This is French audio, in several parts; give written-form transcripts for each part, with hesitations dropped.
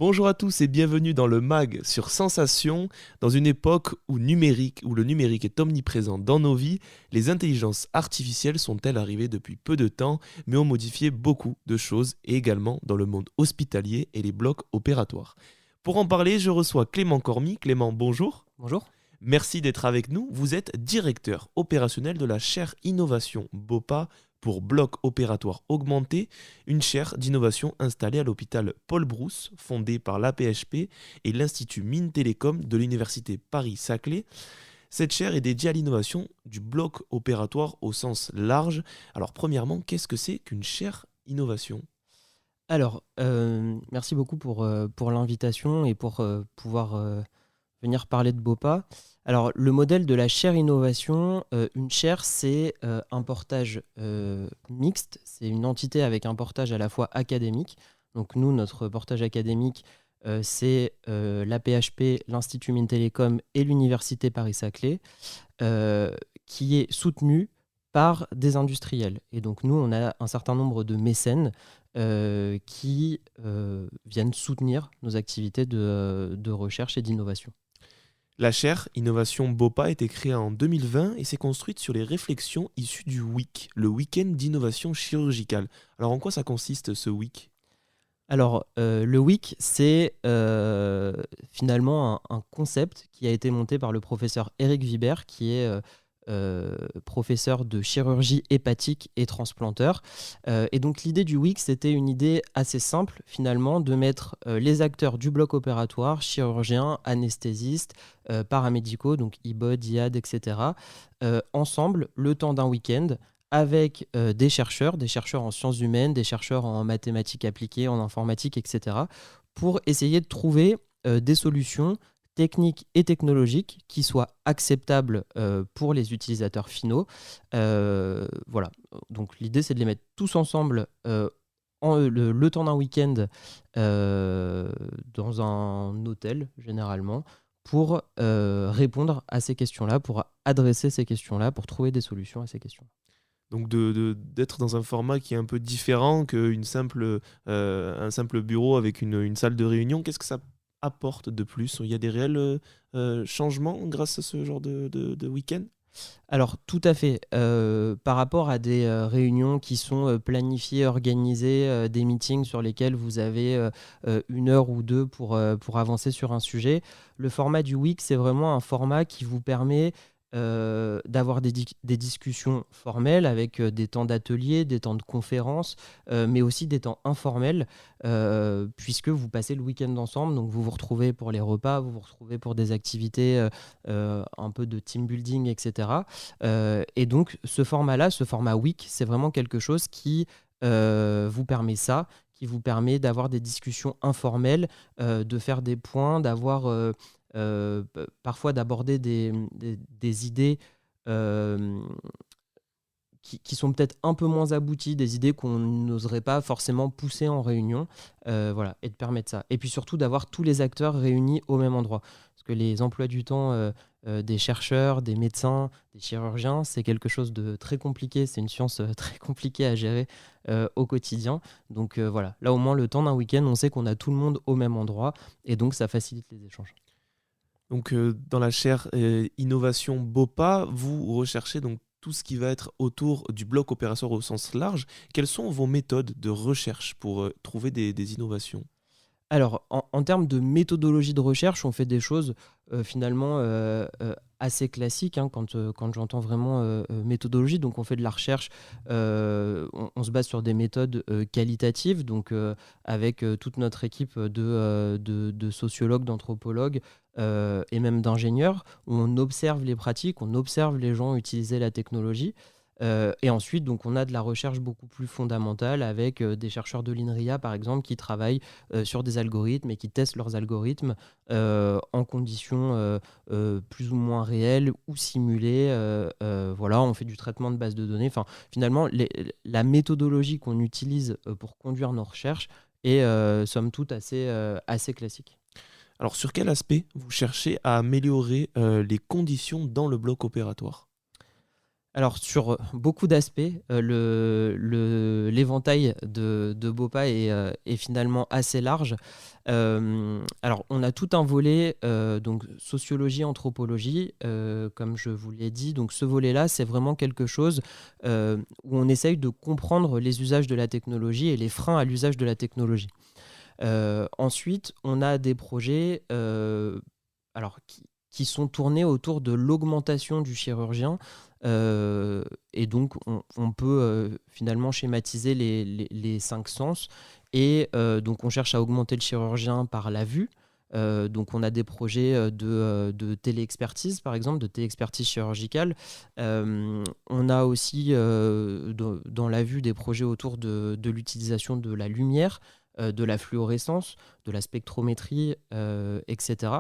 Bonjour à tous et bienvenue dans le MAG sur Sensation. Dans une époque où le numérique est omniprésent dans nos vies, les intelligences artificielles sont-elles arrivées depuis peu de temps, mais ont modifié beaucoup de choses, et également dans le monde hospitalier et les blocs opératoires. Pour en parler, je reçois Clément Cormy. Clément, bonjour. Bonjour. Merci d'être avec nous. Vous êtes directeur opérationnel de la chaire Innovation BOPA pour bloc opératoire augmenté, une chaire d'innovation installée à l'hôpital Paul Brousse, fondée par l'AP-HP et l'Institut Mines Télécom de l'Université Paris-Saclay. Cette chaire est dédiée à l'innovation du bloc opératoire au sens large. Alors premièrement, qu'est-ce que c'est qu'une chaire innovation ? Alors, merci beaucoup pour l'invitation et pour pouvoir venir parler de BOPA. Alors, le modèle de la chaire innovation, une chaire, c'est un portage mixte. C'est une entité avec un portage à la fois académique. Donc, nous, notre portage académique, c'est l'AP-HP, l'Institut Mines Télécom et l'Université Paris-Saclay, qui est soutenu par des industriels. Et donc, nous, on a un certain nombre de mécènes qui viennent soutenir nos activités de recherche et d'innovation. La chaire Innovation BOPA a été créée en 2020 et s'est construite sur les réflexions issues du WIC, le Week-end d'innovation chirurgicale. Alors en quoi ça consiste ce WIC ? Alors, le WIC, c'est finalement un concept qui a été monté par le professeur Eric Vibert, qui est professeur de chirurgie hépatique et transplanteur. Et donc l'idée du WIC, c'était une idée assez simple finalement de mettre les acteurs du bloc opératoire, chirurgiens, anesthésistes, paramédicaux, donc IBOD, IAD, etc., ensemble le temps d'un week-end avec des chercheurs en sciences humaines, des chercheurs en mathématiques appliquées, en informatique, etc., pour essayer de trouver des solutions techniques et technologiques qui soient acceptables pour les utilisateurs finaux. Voilà. Donc l'idée, c'est de les mettre tous ensemble le temps d'un week-end dans un hôtel, généralement, pour répondre à ces questions-là, pour adresser ces questions-là, pour trouver des solutions à ces questions. Donc d'être dans un format qui est un peu différent qu'un simple bureau avec une salle de réunion. Qu'est-ce que ça apporte de plus ? Il y a des réels changements grâce à ce genre de week-end ? Alors tout à fait. Par rapport à des réunions qui sont planifiées, organisées, des meetings sur lesquels vous avez une heure ou deux pour avancer sur un sujet, le format du week, c'est vraiment un format qui vous permet d'avoir des discussions formelles avec des temps d'atelier, des temps de conférence, mais aussi des temps informels, puisque vous passez le week-end ensemble, donc vous vous retrouvez pour les repas, vous vous retrouvez pour des activités un peu de team building, etc. Et donc ce format-là, ce format week, c'est vraiment quelque chose qui vous permet ça, qui vous permet d'avoir des discussions informelles, de faire des points, d'avoir parfois d'aborder des idées qui sont peut-être un peu moins abouties, des idées qu'on n'oserait pas forcément pousser en réunion, voilà, et de permettre ça. Et puis surtout d'avoir tous les acteurs réunis au même endroit. Parce que les emplois du temps des chercheurs, des médecins, des chirurgiens, c'est quelque chose de très compliqué, c'est une science très compliquée à gérer au quotidien. Donc voilà, là au moins le temps d'un week-end, on sait qu'on a tout le monde au même endroit, et donc ça facilite les échanges. Donc dans la chaire Innovation BOPA, vous recherchez donc tout ce qui va être autour du bloc opératoire au sens large. Quelles sont vos méthodes de recherche pour trouver des innovations ? Alors, en termes de méthodologie de recherche, on fait des choses finalement assez classiques, hein, quand j'entends vraiment méthodologie. Donc, on fait de la recherche, on se base sur des méthodes qualitatives, donc avec toute notre équipe de sociologues, d'anthropologues et même d'ingénieurs, où on observe les pratiques, on observe les gens utiliser la technologie. Et ensuite, donc, on a de la recherche beaucoup plus fondamentale avec des chercheurs de l'INRIA, par exemple, qui travaillent sur des algorithmes et qui testent leurs algorithmes en conditions plus ou moins réelles ou simulées. Voilà, on fait du traitement de bases de données. Enfin, finalement, la méthodologie qu'on utilise pour conduire nos recherches est, somme toute, assez classique. Alors sur quel aspect vous cherchez à améliorer les conditions dans le bloc opératoire ? Alors sur beaucoup d'aspects, l'éventail de BOPA est finalement assez large. Alors on a tout un volet donc sociologie, anthropologie, comme je vous l'ai dit. Donc ce volet-là, c'est vraiment quelque chose où on essaye de comprendre les usages de la technologie et les freins à l'usage de la technologie. Ensuite, on a des projets alors, qui sont tournés autour de l'augmentation du chirurgien. Et donc, on peut finalement schématiser les cinq sens. Et donc, on cherche à augmenter le chirurgien par la vue. Donc, on a des projets de téléexpertise, par exemple, de téléexpertise chirurgicale. On a aussi dans la vue des projets autour de l'utilisation de la lumière, de la fluorescence, de la spectrométrie, etc.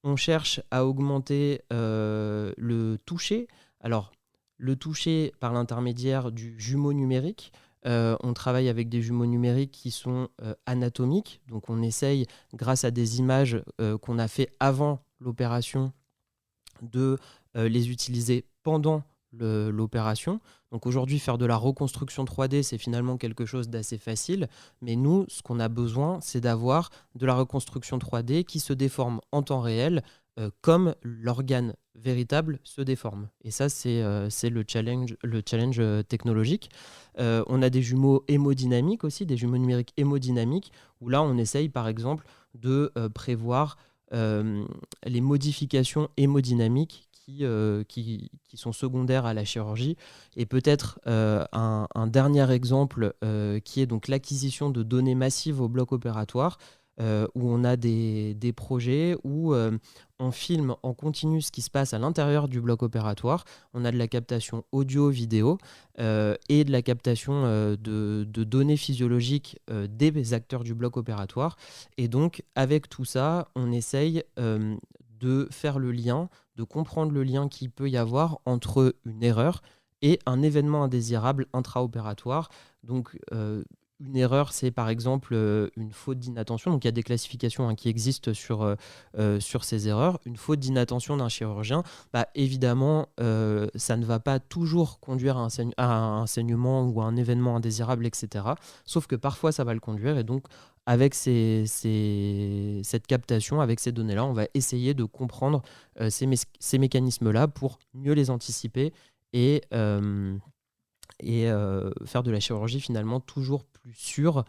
On cherche à augmenter le toucher. Alors, le toucher par l'intermédiaire du jumeau numérique. On travaille avec des jumeaux numériques qui sont anatomiques. Donc, on essaye, grâce à des images qu'on a fait avant l'opération, de les utiliser pendant l'opération. Donc aujourd'hui, faire de la reconstruction 3D, c'est finalement quelque chose d'assez facile. Mais nous, ce qu'on a besoin, c'est d'avoir de la reconstruction 3D qui se déforme en temps réel, comme l'organe véritable se déforme. Et ça, c'est le challenge technologique. On a des jumeaux hémodynamiques aussi, des jumeaux numériques hémodynamiques, où là, on essaye par exemple de prévoir les modifications hémodynamiques qui sont secondaires à la chirurgie. Et peut-être un dernier exemple qui est donc l'acquisition de données massives au bloc opératoire, où on a des projets où on filme en continu ce qui se passe à l'intérieur du bloc opératoire. On a de la captation audio-vidéo et de la captation de données physiologiques des acteurs du bloc opératoire. Et donc, avec tout ça, on essaye de faire le lien, de comprendre le lien qu'il peut y avoir entre une erreur et un événement indésirable intraopératoire. Donc, une erreur, c'est par exemple une faute d'inattention. Donc, il y a des classifications qui existent sur ces erreurs. Une faute d'inattention d'un chirurgien, évidemment, ça ne va pas toujours conduire à un saignement ou à un événement indésirable, etc. Sauf que parfois, ça va le conduire. Et donc, avec cette captation, avec ces données-là, on va essayer de comprendre ces mécanismes-là pour mieux les anticiper et faire de la chirurgie finalement toujours plus sûre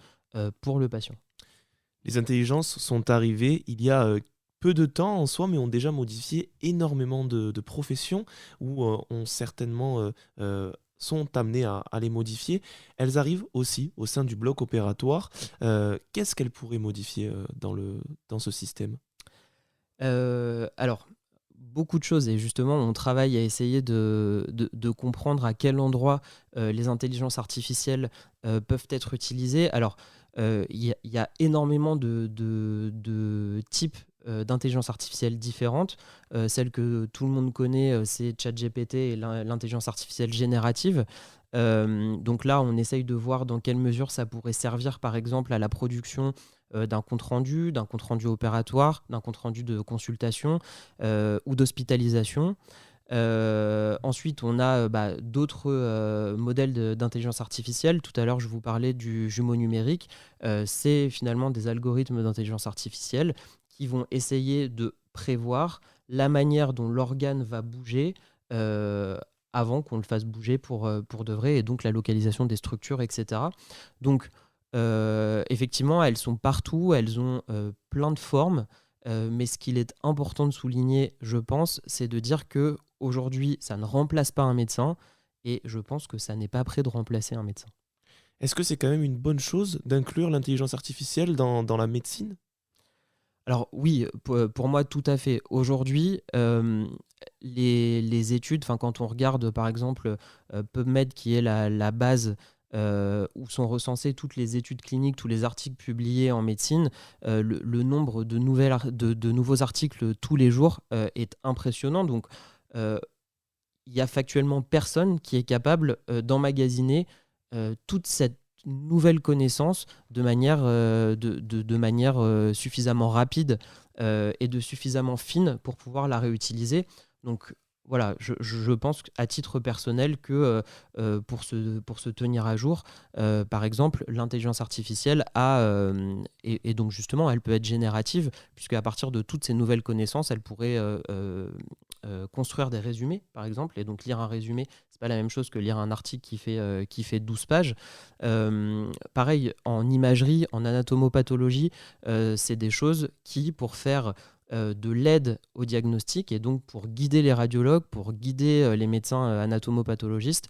pour le patient. Les intelligences sont arrivées il y a peu de temps en soi, mais ont déjà modifié énormément de professions ou ont certainement sont amenées à les modifier. Elles arrivent aussi au sein du bloc opératoire. Qu'est-ce qu'elles pourraient modifier dans ce système ? Alors, beaucoup de choses, et justement on travaille à essayer de comprendre à quel endroit les intelligences artificielles peuvent être utilisées. Alors il y a énormément de types d'intelligence artificielle différentes. Celle que tout le monde connaît, c'est ChatGPT et l'intelligence artificielle générative. Donc là, on essaye de voir dans quelle mesure ça pourrait servir, par exemple, à la production d'un compte-rendu opératoire, d'un compte-rendu de consultation ou d'hospitalisation. Ensuite, on a d'autres modèles d'intelligence artificielle. Tout à l'heure, je vous parlais du jumeau numérique. C'est finalement des algorithmes d'intelligence artificielle qui vont essayer de prévoir la manière dont l'organe va bouger avant qu'on le fasse bouger pour de vrai, et donc la localisation des structures, etc. Donc, effectivement, elles sont partout, elles ont plein de formes, mais ce qu'il est important de souligner, je pense, c'est de dire que aujourd'hui, ça ne remplace pas un médecin, et je pense que ça n'est pas prêt de remplacer un médecin. Est-ce que c'est quand même une bonne chose d'inclure l'intelligence artificielle dans la médecine ? Alors oui, pour moi, tout à fait. Aujourd'hui, les études, quand on regarde par exemple PubMed, qui est la base où sont recensées toutes les études cliniques, tous les articles publiés en médecine, le nombre de nouveaux articles tous les jours est impressionnant. Donc, il y a factuellement personne qui est capable d'emmagasiner toute cette nouvelle connaissance de manière suffisamment rapide et de suffisamment fine pour pouvoir la réutiliser. Donc voilà, je pense à titre personnel que pour se tenir à jour, par exemple, l'intelligence artificielle et donc justement, elle peut être générative, puisque à partir de toutes ces nouvelles connaissances, elle pourrait construire des résumés, par exemple, et donc lire un résumé, c'est pas la même chose que lire un article qui fait 12 pages. Pareil, en imagerie, en anatomopathologie, c'est des choses qui, pour faire de l'aide au diagnostic et donc pour guider les radiologues, pour guider les médecins anatomopathologistes,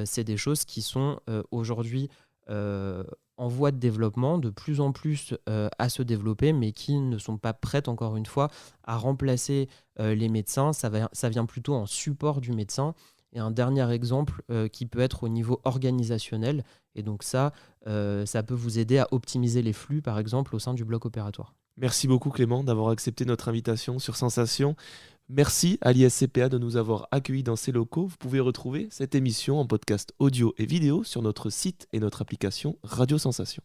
c'est des choses qui sont aujourd'hui en voie de développement, de plus en plus à se développer, mais qui ne sont pas prêtes, encore une fois, à remplacer les médecins. Ça vient plutôt en support du médecin. Et un dernier exemple qui peut être au niveau organisationnel. Et donc ça peut vous aider à optimiser les flux, par exemple, au sein du bloc opératoire. Merci beaucoup Clément d'avoir accepté notre invitation sur Sensation. Merci à l'ISCPA de nous avoir accueillis dans ses locaux. Vous pouvez retrouver cette émission en podcast audio et vidéo sur notre site et notre application Radio Sensation.